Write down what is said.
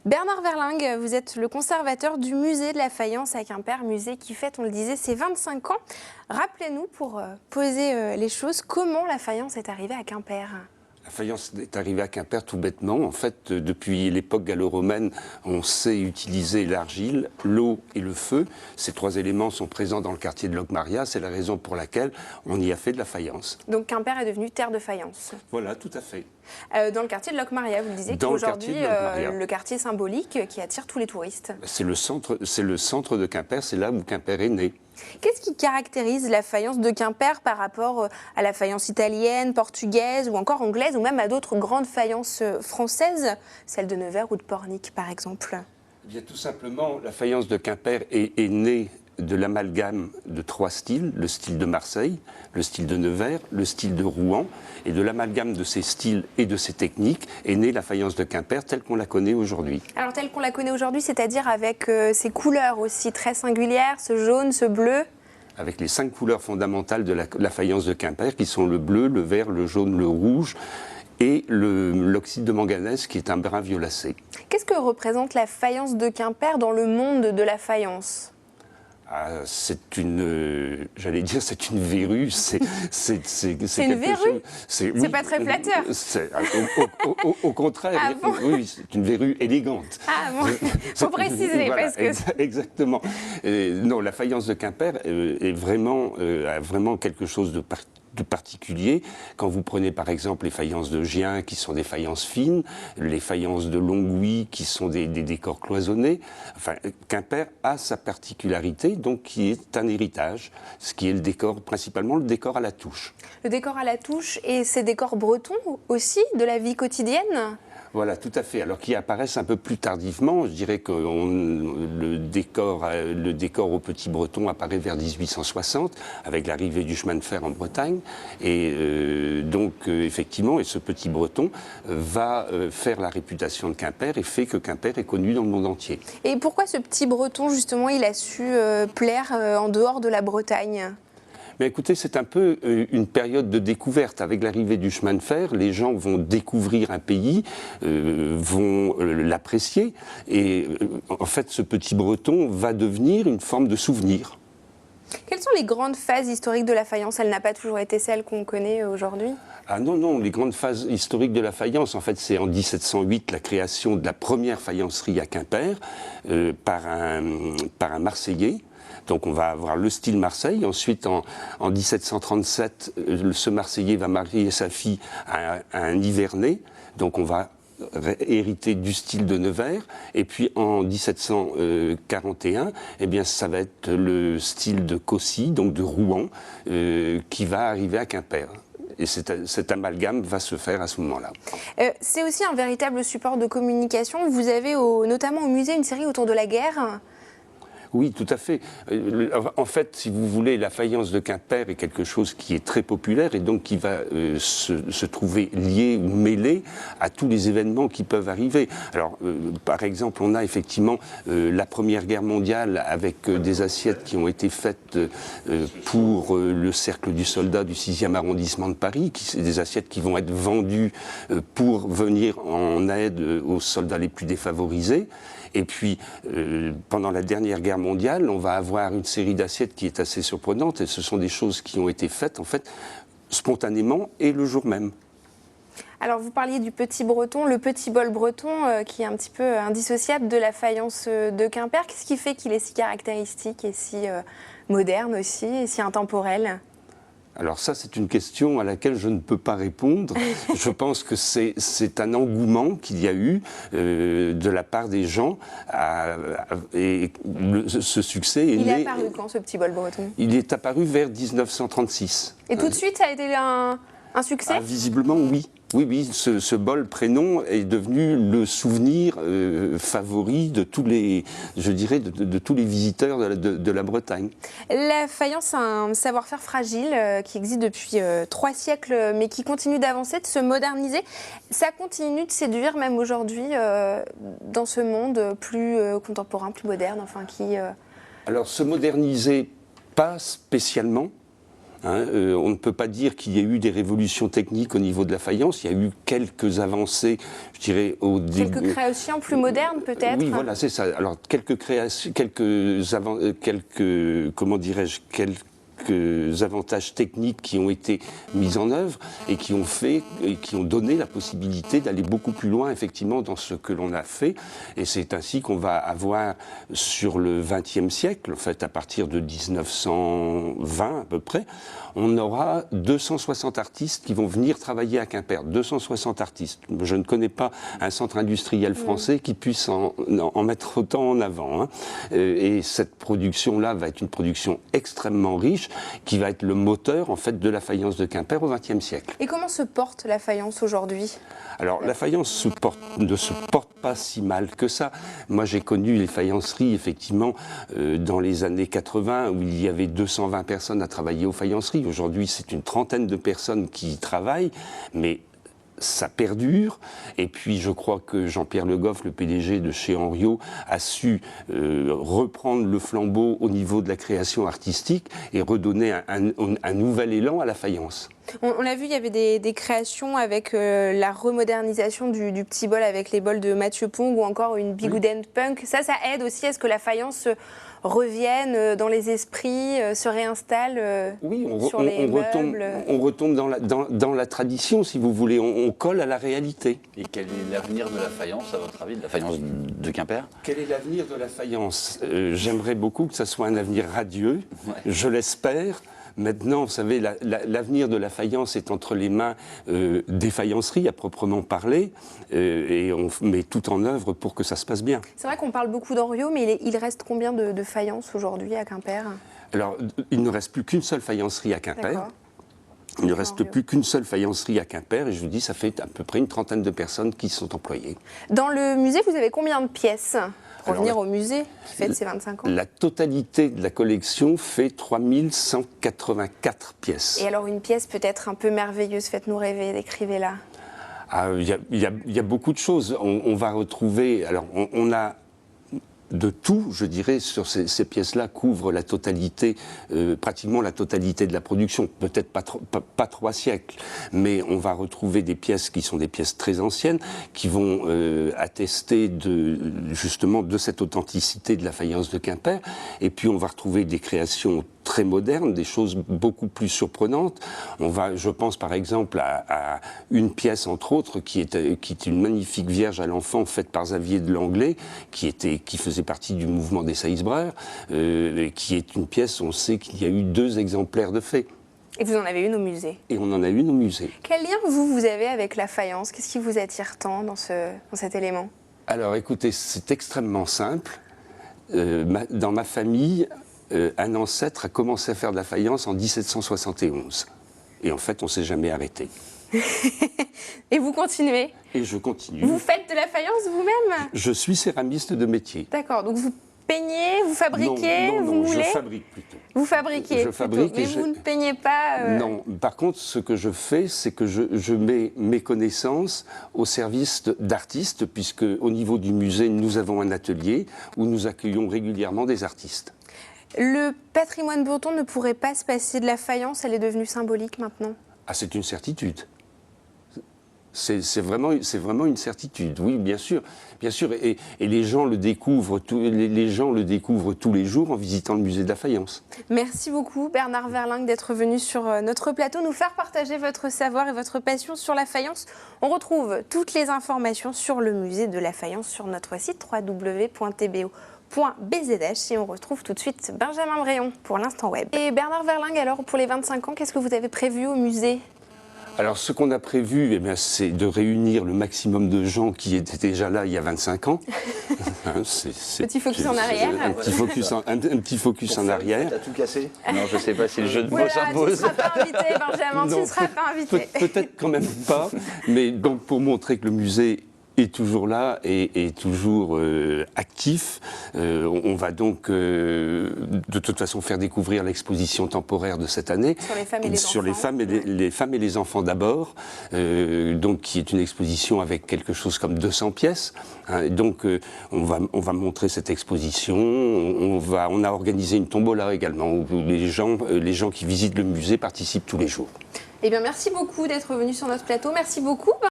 Bernard Verlingue, vous êtes le conservateur du musée de la faïence à Quimper, musée qui fête, on le disait, ses 25 ans. Rappelez-nous, pour poser les choses, comment la faïence est arrivée à Quimper? La faïence est arrivée à Quimper tout bêtement. En fait, depuis l'époque gallo-romaine, on sait utiliser l'argile, l'eau et le feu. Ces trois éléments sont présents dans le quartier de Locmaria. C'est la raison pour laquelle on y a fait de la faïence. Donc Quimper est devenu terre de faïence. Voilà, tout à fait. Dans le quartier de Locmaria, vous le disiez, qu'aujourd'hui, le quartier symbolique qui attire tous les touristes. C'est le centre de Quimper, c'est là où Quimper est né. Qu'est-ce qui caractérise la faïence de Quimper par rapport à la faïence italienne, portugaise ou encore anglaise, ou même à d'autres grandes faïences françaises, celle de Nevers ou de Pornic par exemple? Eh bien, tout simplement, la faïence de Quimper est née de l'amalgame de trois styles, le style de Marseille, le style de Nevers, le style de Rouen, et de l'amalgame de ces styles et de ces techniques est née la faïence de Quimper telle qu'on la connaît aujourd'hui. Alors telle qu'on la connaît aujourd'hui, c'est-à-dire avec ces couleurs aussi très singulières, ce jaune, ce bleu? Avec les 5 couleurs fondamentales de la faïence de Quimper, qui sont le bleu, le vert, le jaune, le rouge, et l'oxyde de manganèse qui est un brun violacé. Qu'est-ce que représente la faïence de Quimper dans le monde de la faïence? C'est une, j'allais dire, c'est une verrue. C'est une verrue. C'est pas très flatteur. Au contraire, ah bon, oui, c'est une verrue élégante. Ah bon, faut préciser voilà, parce que exactement. Non, la faïence de Quimper est vraiment, a vraiment quelque chose de particulier. Quand vous prenez par exemple les faïences de Gien qui sont des faïences fines, les faïences de Longwy qui sont des décors cloisonnés, enfin, Quimper a sa particularité, donc qui est un héritage, ce qui est le décor, principalement le décor à la touche. Le décor à la touche et ces décors bretons aussi, de la vie quotidienne? Voilà, tout à fait. Alors qui apparaissent un peu plus tardivement. Je dirais que le décor au Petit Breton apparaît vers 1860 avec l'arrivée du chemin de fer en Bretagne. Et donc effectivement, et ce Petit Breton va faire la réputation de Quimper et fait que Quimper est connu dans le monde entier. Et pourquoi ce Petit Breton, justement, il a su plaire en dehors de la Bretagne ? Mais écoutez, c'est un peu une période de découverte. Avec l'arrivée du chemin de fer, les gens vont découvrir un pays, vont l'apprécier. Et en fait, ce Petit Breton va devenir une forme de souvenir. Quelles sont les grandes phases historiques de la faïence? Elle n'a pas toujours été celle qu'on connaît aujourd'hui? Ah non, non, les grandes phases historiques de la faïence, en fait, c'est en 1708 la création de la première faïencerie à Quimper par un Marseillais. Donc on va avoir le style Marseille. Ensuite, en 1737, ce Marseillais va marier sa fille à un Nivernais. Donc on va hériter du style de Nevers. Et puis en 1741, eh bien, ça va être le style de Cossy, donc de Rouen, qui va arriver à Quimper. Et cet amalgame va se faire à ce moment-là. C'est aussi un véritable support de communication. Vous avez notamment au musée une série autour de la guerre. Oui, tout à fait. En fait, si vous voulez, la faïence de Quimper est quelque chose qui est très populaire et donc qui va se trouver lié ou mêlé à tous les événements qui peuvent arriver. Alors, par exemple, on a effectivement la Première Guerre mondiale avec des assiettes qui ont été faites pour le Cercle du Soldat du 6e arrondissement de Paris, des assiettes qui vont être vendues pour venir en aide aux soldats les plus défavorisés. Et puis, pendant la dernière guerre mondiale, on va avoir une série d'assiettes qui est assez surprenante. Et ce sont des choses qui ont été faites, en fait, spontanément et le jour même. Alors, vous parliez du Petit Breton, le petit bol breton, qui est un petit peu indissociable de la faïence de Quimper. Qu'est-ce qui fait qu'il est si caractéristique et si moderne aussi, et si intemporel ? Alors ça, c'est une question à laquelle je ne peux pas répondre. Je pense que c'est un engouement qu'il y a eu de la part des gens. Et ce succès est né... Il est apparu quand, ce petit bol breton? Il est apparu vers 1936. Et tout de suite, ça a été un succès? Visiblement, oui. Oui, ce bol prénom est devenu le souvenir favori de tous les, je dirais, de tous les visiteurs de la Bretagne. La faïence a un savoir-faire fragile qui existe depuis 3 siècles, mais qui continue d'avancer, de se moderniser. Ça continue de séduire même aujourd'hui dans ce monde plus contemporain, plus moderne, enfin qui... Alors, se moderniser, pas spécialement. On ne peut pas dire qu'il y ait eu des révolutions techniques au niveau de la faïence. Il y a eu quelques avancées, je dirais, au début. Quelques créations plus modernes, peut-être. Oui, voilà, c'est ça. Alors, quelques créations, comment dirais-je, quelques avantages techniques qui ont été mis en œuvre et qui ont donné la possibilité d'aller beaucoup plus loin, effectivement, dans ce que l'on a fait. Et c'est ainsi qu'on va avoir, sur le XXe siècle, en fait, à partir de 1920 à peu près, on aura 260 artistes qui vont venir travailler à Quimper. 260 artistes. Je ne connais pas un centre industriel français qui puisse en mettre autant en avant. Et cette production-là va être une production extrêmement riche, qui va être le moteur, en fait, de la faïence de Quimper au XXe siècle. Et comment se porte la faïence aujourd'hui ? Alors, la faïence ne se porte pas si mal que ça. Moi, j'ai connu les faïenceries, effectivement, dans les années 80, où il y avait 220 personnes à travailler aux faïenceries. Aujourd'hui, c'est une trentaine de personnes qui y travaillent, mais ça perdure. Et puis, je crois que Jean-Pierre Le Goff, le PDG de chez Henriot, a su reprendre le flambeau au niveau de la création artistique et redonner un nouvel élan à la faïence. On l'a vu, il y avait des créations avec la remodernisation du petit bol avec les bols de Mathieu Pong ou encore une Bigouden Punk. Ça aide aussi à ce que la faïence revienne dans les esprits, se réinstalle sur les meubles. On retombe dans la tradition, si vous voulez. On colle à la réalité. Et quel est l'avenir de la faïence, à votre avis, de la faïence de Quimper ? Quel est l'avenir de la faïence ? J'aimerais beaucoup que ça soit un avenir radieux, je l'espère. Maintenant, vous savez, l'avenir de la faïence est entre les mains des faïenceries, à proprement parler, et on met tout en œuvre pour que ça se passe bien. C'est vrai qu'on parle beaucoup d'Henriot, mais il reste combien de faïences aujourd'hui à Quimper ? Alors, il ne reste plus qu'une seule faïencerie à Quimper. D'accord. Il ne reste plus qu'une seule faïencerie à Quimper, et je vous dis, ça fait à peu près une trentaine de personnes qui sont employées. Dans le musée, vous avez combien de pièces ? Pour revenir au musée, qui fête ses 25 ans. La totalité de la collection fait 3184 pièces. Et alors une pièce peut-être un peu merveilleuse, faites-nous rêver, décrivez-la. Il y a beaucoup de choses. On va retrouver... Alors, on a de tout, je dirais, sur ces pièces-là, couvrent la totalité, pratiquement la totalité de la production. Peut-être pas 3 siècles, mais on va retrouver des pièces qui sont des pièces très anciennes, qui vont attester justement de cette authenticité de la faïence de Quimper. Et puis on va retrouver des créations très modernes, des choses beaucoup plus surprenantes. Je pense par exemple à une pièce, entre autres, qui est une magnifique Vierge à l'enfant faite par Xavier de Langlais, qui faisait partie du mouvement des Saïsbreurs, qui est une pièce, on sait qu'il y a eu 2 exemplaires de fait. Et vous en avez une au musée. Et on en a une au musée. Quel lien vous avez avec la faïence ? Qu'est-ce qui vous attire tant dans cet élément ? Alors écoutez, c'est extrêmement simple. Dans ma famille, un ancêtre a commencé à faire de la faïence en 1771. Et en fait, on ne s'est jamais arrêté. Et vous continuez ? Et je continue. Vous faites de la faïence vous-même ? Je suis céramiste de métier. D'accord, donc vous peignez, vous fabriquez, vous moulez ? je fabrique plutôt. Vous fabriquez Je fabrique plutôt, mais vous ne peignez pas Non, par contre, ce que je fais, c'est que je mets mes connaissances au service d'artistes, puisque au niveau du musée, nous avons un atelier où nous accueillons régulièrement des artistes. Le patrimoine breton ne pourrait pas se passer de la faïence, elle est devenue symbolique maintenant ? Ah, c'est une certitude. C'est vraiment une certitude, oui, bien sûr. Bien sûr, et les gens le découvrent tous les jours en visitant le musée de la faïence. Merci beaucoup Bernard Verlingue d'être venu sur notre plateau nous faire partager votre savoir et votre passion sur la faïence. On retrouve toutes les informations sur le musée de la faïence sur notre site www.tbo.bzh et on retrouve tout de suite Benjamin Bréon pour l'Instant Web. Et Bernard Verlingue, alors pour les 25 ans, qu'est-ce que vous avez prévu au musée ? Alors, ce qu'on a prévu, c'est de réunir le maximum de gens qui étaient déjà là il y a 25 ans. Petit focus en arrière. Un petit focus en arrière. T'as tout cassé ? Non, je ne sais pas si le jeu de mots s'impose. Tu ne seras pas invité, Benjamin, tu ne seras pas invité. Peut-être quand même pas, mais donc pour montrer que le musée est toujours là et toujours actif. On va donc de toute façon faire découvrir l'exposition temporaire de cette année sur les femmes et les sur enfants. les femmes et les enfants d'abord, donc qui est une exposition avec quelque chose comme 200 pièces. Hein, donc on va montrer cette exposition. On a organisé une tombola également où les gens qui visitent le musée participent tous les jours. Eh bien, merci beaucoup d'être venu sur notre plateau. Merci beaucoup.